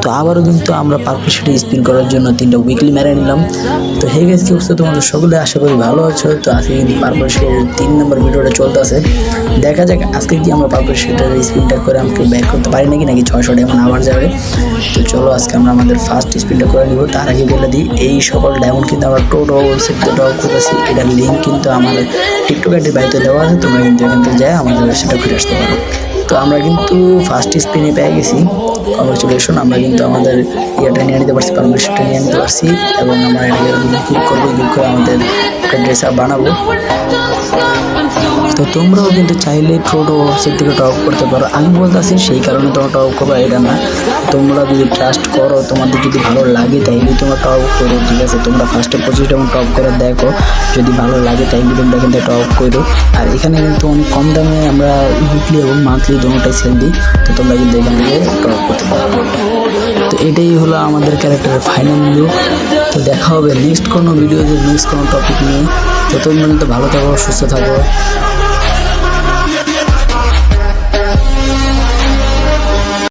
তো আবারও কিন্তু আমরা পার্পল শিটে স্পিন করার জন্য 3টা উইকলি মেরে নিলাম। তো হে গাইস, কি অবস্থা তোমাদের সকলে? আশা করি ভালো আছো। তো আজকে কিন্তু পার্পল শিটের 3 নম্বর ভিডিওটা চলতেছে। দেখা যাক আজকে কি আমরা পার্পল শিটের স্পিনটা করে আমাকে বের করতে পারি নাকি 600 ডায়মন্ড আবার যাবে। তো চলো আজকে আমরা আমাদের ফার্স্ট স্পিনটা করে নিব। তার আগে বলে দিই, এই সকল ডায়মন্ড কিন্তু আমরা টোটো সেক্টর ড্র করেছি। এটার লিঙ্ক কিন্তু আমাদের টিকটক আইডির বাড়িতে দেওয়া আছে, তোমরা কিন্তু এখান থেকে যাই আমাদের সেটা ঘুরে আসতে পারো। তো আমরা কিন্তু ফার্স্ট স্পিনে পেয়ে গেছি, কংগ্রেচুলেশন। আমরা কিন্তু আমাদের ইয়েটা নিয়ে নিতে পারছি, পারমিশনটা নিয়ে নিতে পারছি, এবং আমরা এটাকে গিফট করবো, গিফট করে আমাদের একটা ড্রেস আপ বানাবো। তো তোমরাও কিন্তু চাইলে টোটো ওয়েবসাইট থেকে টপ করতে পারো। আমি বলতেছি সেই কারণে তোমরা টপ করবো এটা না, তোমরা যদি ট্রাস্ট করো, তোমাদের যদি ভালো লাগে তাইলে তোমরা টপ করো, ঠিক আছে? তোমরা ফার্স্টে 25 ডায়মন্ড টপ করে দেখো, যদি ভালো লাগে তাইলে তোমরা কিন্তু টপ করো। আর এখানে কিন্তু অনেক কম দামে আমরা উইকলি এবং মান্থলি দুটোটাই সেল দিই, তো তোমরা কিন্তু এখান থেকে টপ করতে পারো। তো এটাই হলো আমাদের ক্যারেক্টারের ফাইনাল ভিডিও। তো দেখা হবে নেক্সট কোনো ভিডিওতে, নেক্সট কোনো টপিক নিয়ে। তো তোমরা কিন্তু ভালো থাকো, সুস্থ থাকো।